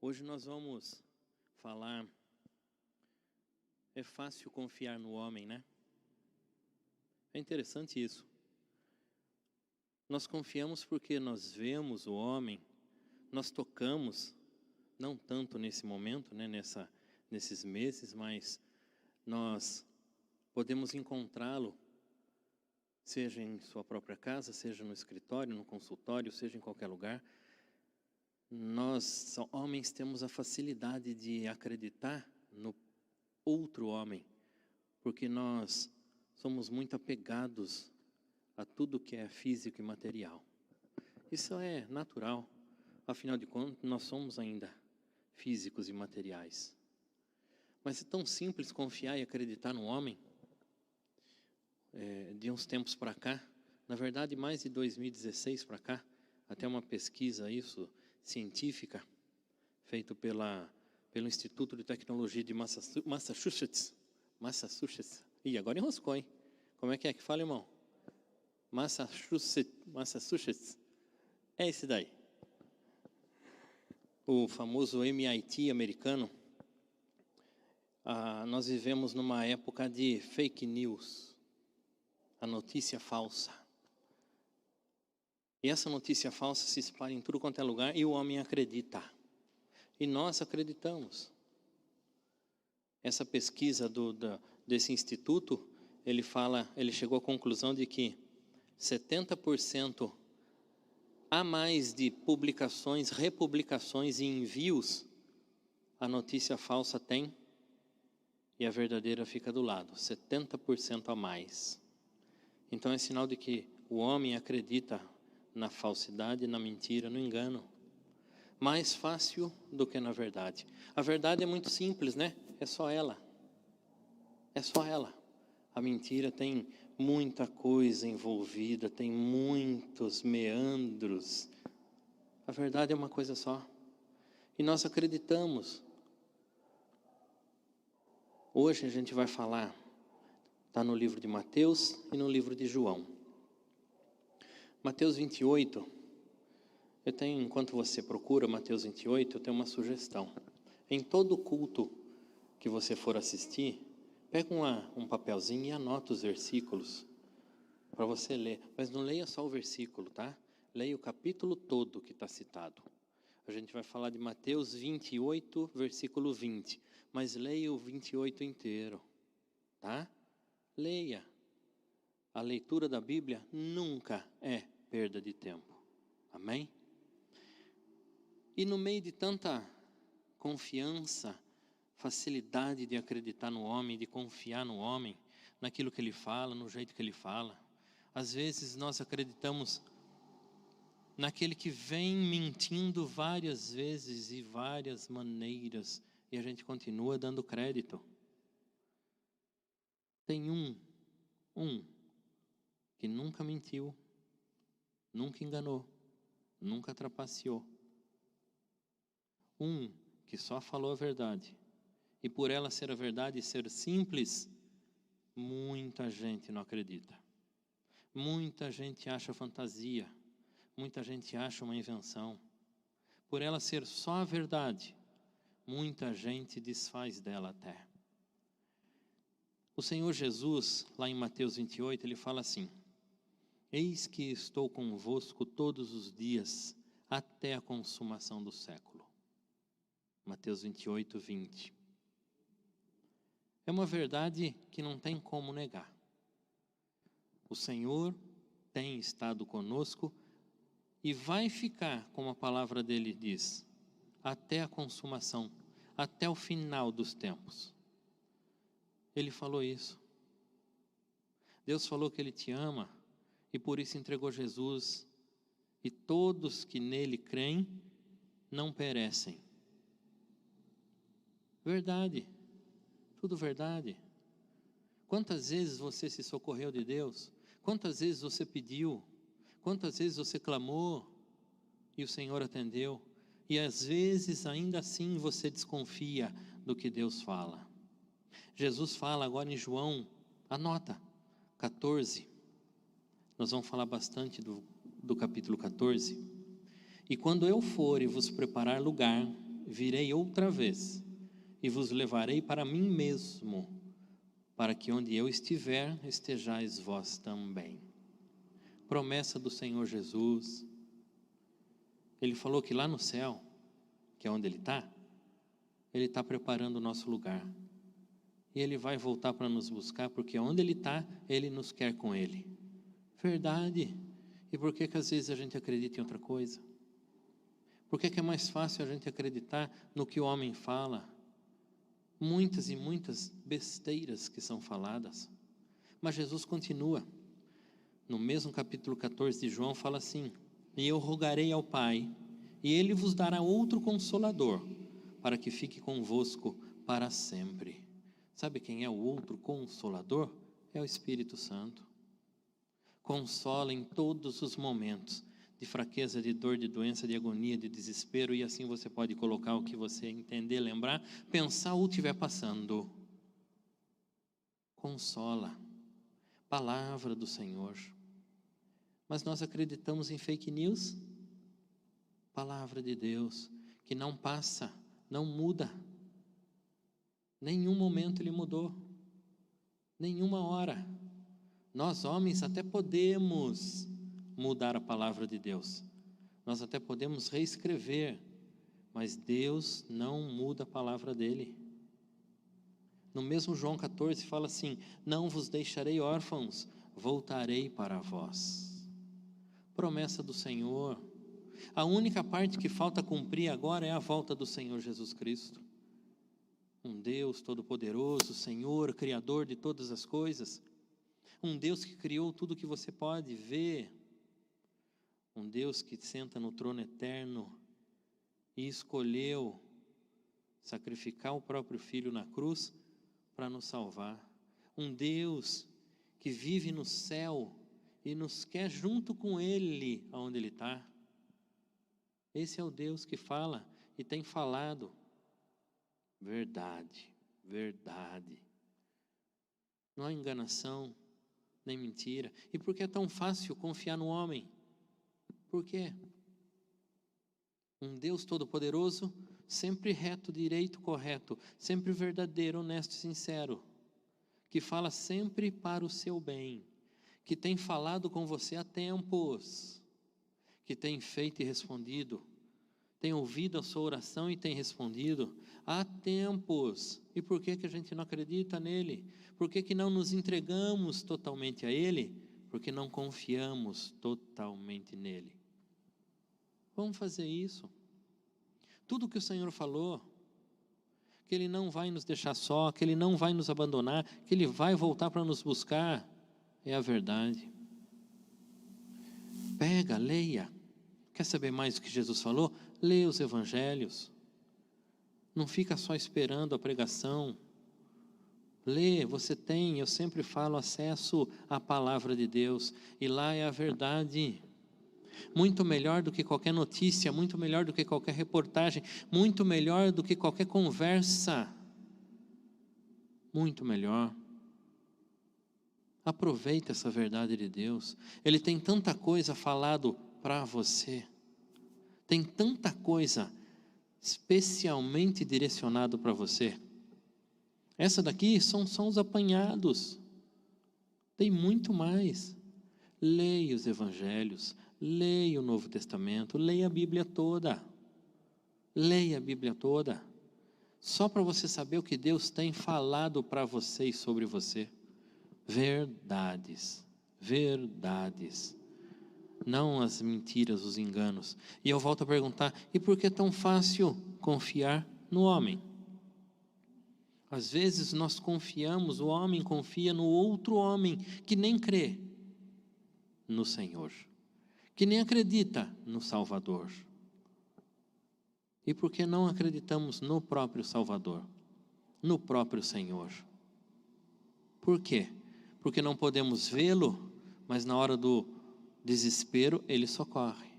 Hoje nós vamos falar, é fácil confiar no homem, né? É interessante isso. Nós confiamos porque nós vemos o homem, nós tocamos, não tanto nesse momento, né, nesses meses, mas nós podemos encontrá-lo, seja em sua própria casa, seja no escritório, no consultório, seja em qualquer lugar. Nós, homens, temos a facilidade de acreditar no outro homem, porque nós somos muito apegados a tudo que é físico e material. Isso é natural, afinal de contas, nós somos ainda físicos e materiais. Mas é tão simples confiar e acreditar no homem, de uns tempos para cá, na verdade mais de 2016 para cá, até uma pesquisa científica, feita pelo Instituto de Tecnologia de Massachusetts. Ih, agora enroscou, hein? Como é que fala, irmão? Massachusetts. É esse daí. O famoso MIT americano. Nós vivemos numa época de fake news, a notícia falsa. E essa notícia falsa se espalha em tudo quanto é lugar e o homem acredita. E nós acreditamos. Essa pesquisa desse instituto, ele chegou à conclusão de que 70% a mais de publicações, republicações e envios, a notícia falsa tem e a verdadeira fica do lado, 70% a mais. Então é sinal de que o homem acredita na falsidade, na mentira, no engano. Mais fácil do que na verdade. A verdade é muito simples, né? É só ela. É só ela. A mentira tem muita coisa envolvida, tem muitos meandros. A verdade é uma coisa só. E nós acreditamos. Hoje a gente vai falar, está no livro de Mateus e no livro de João. Mateus 28, enquanto você procura Mateus 28, eu tenho uma sugestão. Em todo culto que você for assistir, pega um papelzinho e anota os versículos para você ler. Mas não leia só o versículo, tá? Leia o capítulo todo que está citado. A gente vai falar de Mateus 28, versículo 20. Mas leia o 28 inteiro, tá? Leia. A leitura da Bíblia nunca é perda de tempo. Amém? E no meio de tanta confiança, facilidade de acreditar no homem, de confiar no homem, naquilo que ele fala, no jeito que ele fala, às vezes nós acreditamos naquele que vem mentindo várias vezes e várias maneiras, e a gente continua dando crédito. Tem um que nunca mentiu, nunca enganou, nunca trapaceou. Um que só falou a verdade. E por ela ser a verdade e ser simples, muita gente não acredita. Muita gente acha fantasia. Muita gente acha uma invenção. Por ela ser só a verdade, muita gente desfaz dela até. O Senhor Jesus, lá em Mateus 28, ele fala assim: eis que estou convosco todos os dias, até a consumação do século. Mateus 28, 20. É uma verdade que não tem como negar. O Senhor tem estado conosco e vai ficar, como a palavra dele diz, até a consumação, até o final dos tempos. Ele falou isso. Deus falou que Ele te ama e por isso entregou Jesus. E todos que nele creem não perecem. Verdade. Tudo verdade. Quantas vezes você se socorreu de Deus? Quantas vezes você pediu? Quantas vezes você clamou e o Senhor atendeu? E às vezes ainda assim você desconfia do que Deus fala. Jesus fala agora em João, anota, 14. Nós vamos falar bastante do capítulo 14. E quando eu for e vos preparar lugar, virei outra vez e vos levarei para mim mesmo, para que onde eu estiver, estejais vós também. Promessa do Senhor Jesus. Ele falou que lá no céu, que é onde Ele está preparando o nosso lugar. E Ele vai voltar para nos buscar, porque onde Ele está, Ele nos quer com Ele. Verdade. E por que às vezes a gente acredita em outra coisa? Por que é mais fácil a gente acreditar no que o homem fala? Muitas e muitas besteiras que são faladas. Mas Jesus continua. No mesmo capítulo 14 de João fala assim: e eu rogarei ao Pai, e Ele vos dará outro Consolador, para que fique convosco para sempre. Sabe quem é o outro Consolador? É o Espírito Santo. Consola em todos os momentos de fraqueza, de dor, de doença, de agonia, de desespero, e assim você pode colocar o que você entender, lembrar, pensar ou estiver passando. Consola. Palavra do Senhor. Mas nós acreditamos em fake news? Palavra de Deus, que não passa, não muda. Nenhum momento ele mudou. Nenhuma hora. Nós homens até podemos mudar a palavra de Deus. Nós até podemos reescrever, mas Deus não muda a palavra dele. No mesmo João 14 fala assim: não vos deixarei órfãos, voltarei para vós. Promessa do Senhor. A única parte que falta cumprir agora é a volta do Senhor Jesus Cristo. Um Deus todo-poderoso, Senhor, Criador de todas as coisas. Um Deus que criou tudo que você pode ver. Um Deus que senta no trono eterno e escolheu sacrificar o próprio Filho na cruz para nos salvar. Um Deus que vive no céu e nos quer junto com Ele, aonde Ele está. Esse é o Deus que fala e tem falado. Verdade, verdade. Não há enganação, nem mentira. E por que é tão fácil confiar no homem? Por quê? Um Deus todo-poderoso, sempre reto, direito, correto, sempre verdadeiro, honesto e sincero, que fala sempre para o seu bem, que tem falado com você há tempos, que tem feito e respondido, tem ouvido a sua oração e tem respondido há tempos. E por que a gente não acredita nele? Por que não nos entregamos totalmente a ele? Porque não confiamos totalmente nele. Vamos fazer isso. Tudo que o Senhor falou, que Ele não vai nos deixar só, que Ele não vai nos abandonar, que Ele vai voltar para nos buscar, é a verdade. Pega, leia. Quer saber mais do que Jesus falou? Leia os evangelhos. Não fica só esperando a pregação. Lê, você tem, eu sempre falo, acesso à palavra de Deus. E lá é a verdade. Muito melhor do que qualquer notícia, muito melhor do que qualquer reportagem, muito melhor do que qualquer conversa. Muito melhor. Aproveita essa verdade de Deus. Ele tem tanta coisa falado para você. Tem tanta coisa especialmente direcionado para você. Essa daqui são os apanhados. Tem muito mais. Leia os evangelhos, leia o Novo Testamento, leia a Bíblia toda. Leia a Bíblia toda. Só para você saber o que Deus tem falado para você e sobre você. Verdades, verdades. Não as mentiras, os enganos. E eu volto a perguntar, e por que é tão fácil confiar no homem? Às vezes nós confiamos, o homem confia no outro homem que nem crê no Senhor, que nem acredita no Salvador. E por que não acreditamos no próprio Salvador, no próprio Senhor? Por quê? Porque não podemos vê-lo, mas na hora do desespero ele socorre.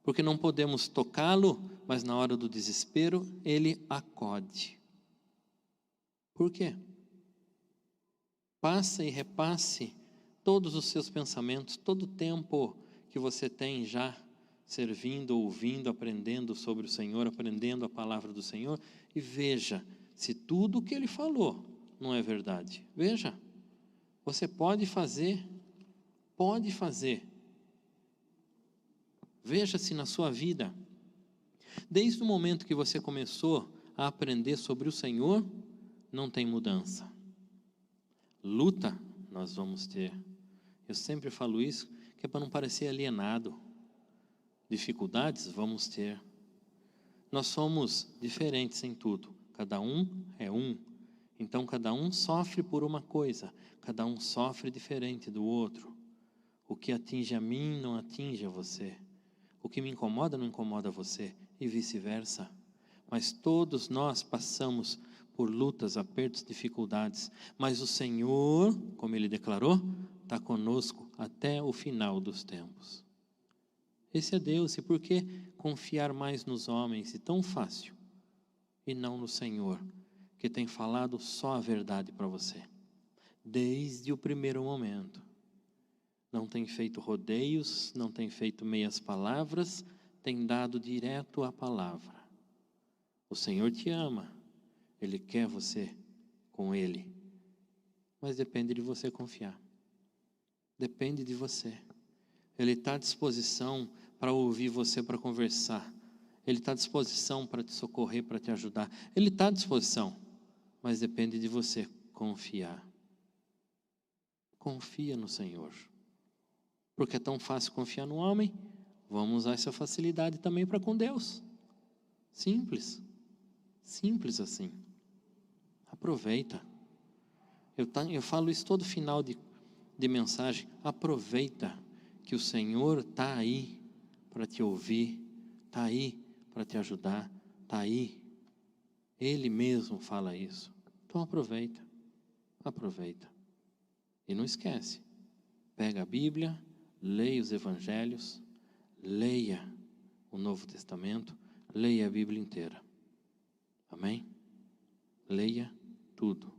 Porque não podemos tocá-lo, mas na hora do desespero ele acode. Por quê? Passe e repasse todos os seus pensamentos, todo o tempo que você tem já servindo, ouvindo, aprendendo sobre o Senhor, aprendendo a palavra do Senhor, e veja se tudo o que Ele falou não é verdade. Veja, você pode fazer. Veja se na sua vida, desde o momento que você começou a aprender sobre o Senhor, não tem mudança. Luta nós vamos ter. Eu sempre falo isso, que é para não parecer alienado. Dificuldades vamos ter. Nós somos diferentes em tudo. Cada um é um. Então cada um sofre por uma coisa. Cada um sofre diferente do outro. O que atinge a mim não atinge a você. O que me incomoda não incomoda você. E vice-versa. Mas todos nós passamos por lutas, apertos, dificuldades. Mas o Senhor, como Ele declarou, está conosco até o final dos tempos. Esse é Deus. E por que confiar mais nos homens? E tão fácil. E não no Senhor, que tem falado só a verdade para você. Desde o primeiro momento. Não tem feito rodeios, não tem feito meias palavras, tem dado direto a palavra. O Senhor te ama, Ele quer você com Ele, mas depende de você confiar, depende de você. Ele está à disposição para ouvir você, para conversar, Ele está à disposição para te socorrer, para te ajudar, Ele está à disposição, mas depende de você confiar. Confia no Senhor. Porque é tão fácil confiar no homem, vamos usar essa facilidade também para com Deus. Simples assim. Aproveita. Eu falo isso todo final de mensagem. Aproveita que o Senhor está aí para te ouvir, está aí para te ajudar, está aí. Ele mesmo fala isso. Então aproveita. E não esquece, pega a Bíblia, leia os Evangelhos, leia o Novo Testamento, leia a Bíblia inteira. Amém? Leia tudo.